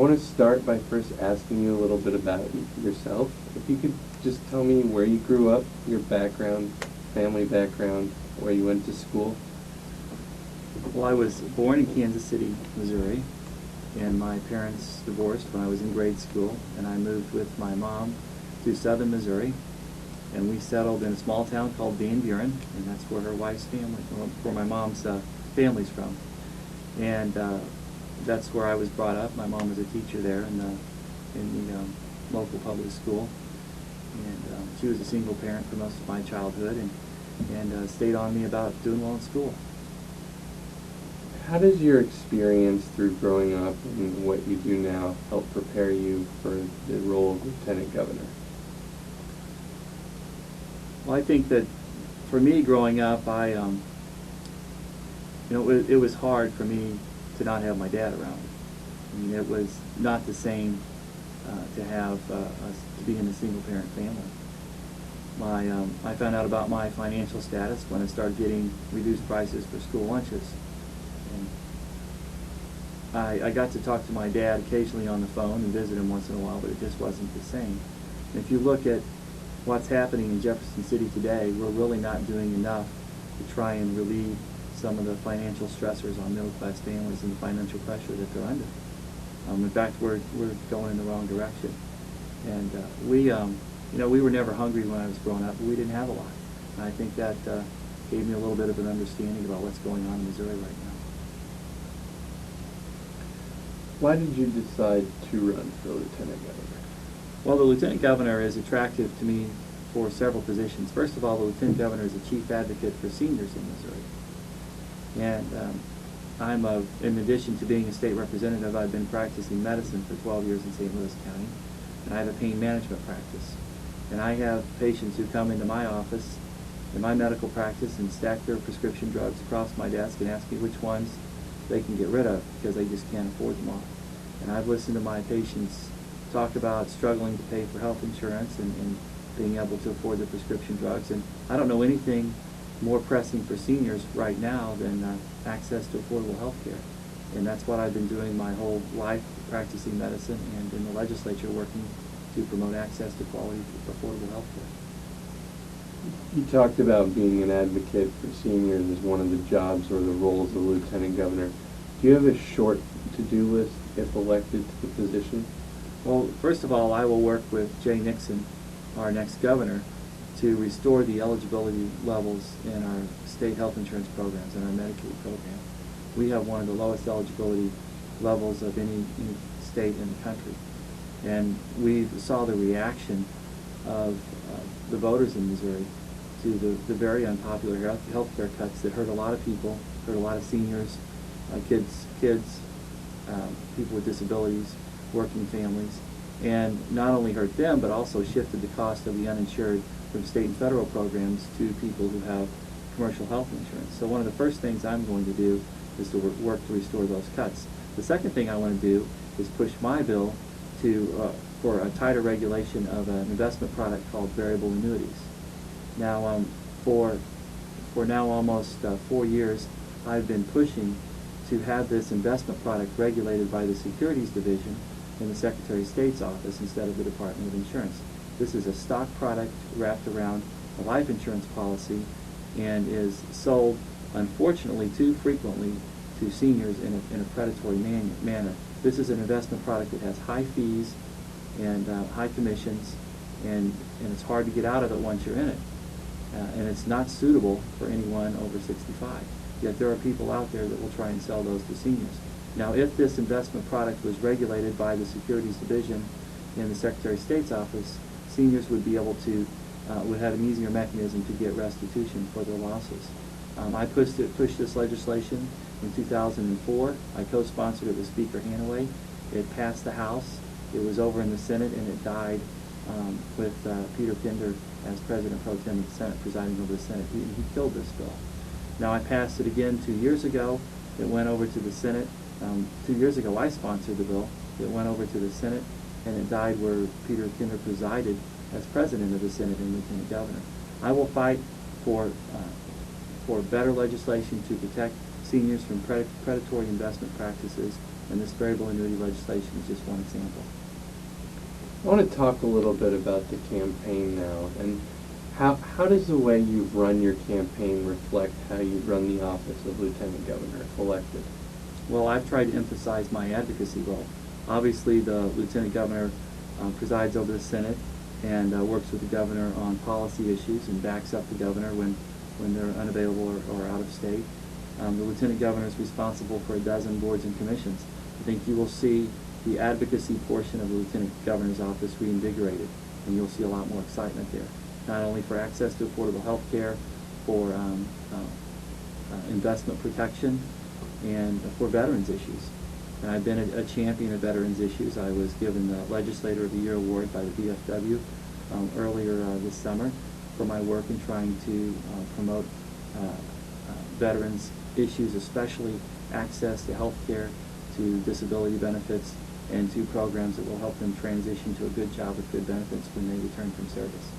want to start by first asking you a little bit about yourself. If you could just tell me where you grew up, your background, family background, where you went to school. Well, I was born in Kansas City, Missouri, and my parents divorced when I was in grade school, and I moved with my mom to southern Missouri, and we settled in a small town called Van Buren, and that's where her wife's family, where my mom's family's from. And that's where I was brought up. My mom was a teacher there in the local public school, and she was a single parent for most of my childhood, and stayed on me about doing well in school. How does your experience through growing up and what you do now help prepare you for the role of Lieutenant Governor? Well, I think that for me growing up, it was hard for me to not have my dad around. I mean, it was not the same to be in a single-parent family. I found out about my financial status when I started getting reduced prices for school lunches. And I got to talk to my dad occasionally on the phone and visit him once in a while, but it just wasn't the same. And if you look at what's happening in Jefferson City today, we're really not doing enough to try and relieve some of the financial stressors on middle-class families and the financial pressure that they're under. In fact, we're going in the wrong direction. And we were never hungry when I was growing up, but we didn't have a lot. And I think that gave me a little bit of an understanding about what's going on in Missouri right now. Why did you decide to run for Lieutenant Governor? Well, the Lieutenant Governor is attractive to me for several positions. First of all, the Lieutenant Governor is a chief advocate for seniors in Missouri. And in addition to being a state representative, I've been practicing medicine for 12 years in St. Louis County, and I have a pain management practice. And I have patients who come into my office, in my medical practice, and stack their prescription drugs across my desk and ask me which ones they can get rid of because they just can't afford them all. And I've listened to my patients talk about struggling to pay for health insurance and being able to afford the prescription drugs. And I don't know anything more pressing for seniors right now than access to affordable health care. And that's what I've been doing my whole life, practicing medicine and in the legislature working to promote access to quality, affordable health care. You talked about being an advocate for seniors as one of the jobs or the roles of Lieutenant Governor. Do you have a short to-do list if elected to the position? Well, first of all, I will work with Jay Nixon, our next governor, to restore the eligibility levels in our state health insurance programs and our Medicaid program. We have one of the lowest eligibility levels of any state in the country. And we saw the reaction of the voters in Missouri to the very unpopular health care cuts that hurt a lot of people, hurt a lot of seniors, kids, people with disabilities, working families, and not only hurt them, but also shifted the cost of the uninsured from state and federal programs to people who have commercial health insurance. So one of the first things I'm going to do is to work to restore those cuts. The second thing I want to do is push my bill for a tighter regulation of an investment product called variable annuities. Now, for now almost 4 years, I've been pushing to have this investment product regulated by the Securities Division in the Secretary of State's office instead of the Department of Insurance. This is a stock product wrapped around a life insurance policy and is sold, unfortunately, too frequently to seniors in a predatory manner. This is an investment product that has high fees and high commissions, and it's hard to get out of it once you're in it. And it's not suitable for anyone over 65. Yet there are people out there that will try and sell those to seniors. Now, if this investment product was regulated by the Securities Division in the Secretary of State's office, seniors would be able to, would have an easier mechanism to get restitution for their losses. I pushed this legislation in 2004. I co-sponsored it with Speaker Hanaway. It passed the House. It was over in the Senate, and it died with Peter Kinder as President Pro Tem of the Senate, presiding over the Senate. He killed this bill. Now, I passed it again 2 years ago. It went over to the Senate. 2 years ago, I sponsored the bill. It went over to the Senate, and it died where Peter Kinder presided as President of the Senate and Lieutenant Governor. I will fight for better legislation to protect seniors from predatory investment practices And this variable annuity legislation is just one example. I want to talk a little bit about the campaign now, and how does the way you've run your campaign reflect how you run the office of Lieutenant Governor if elected? Well, I've tried to emphasize my advocacy role. Obviously, the Lieutenant Governor presides over the Senate and works with the Governor on policy issues and backs up the Governor when they're unavailable or out of state. The Lieutenant Governor is responsible for a dozen boards and commissions. I think you will see the advocacy portion of the Lieutenant Governor's office reinvigorated, and you'll see a lot more excitement there, not only for access to affordable health care, for investment protection, and for veterans issues. And I've been a champion of veterans issues. I was given the Legislator of the Year award by the VFW earlier this summer for my work in trying to promote veterans issues, especially access to health care, to disability benefits, and to programs that will help them transition to a good job with good benefits when they return from service.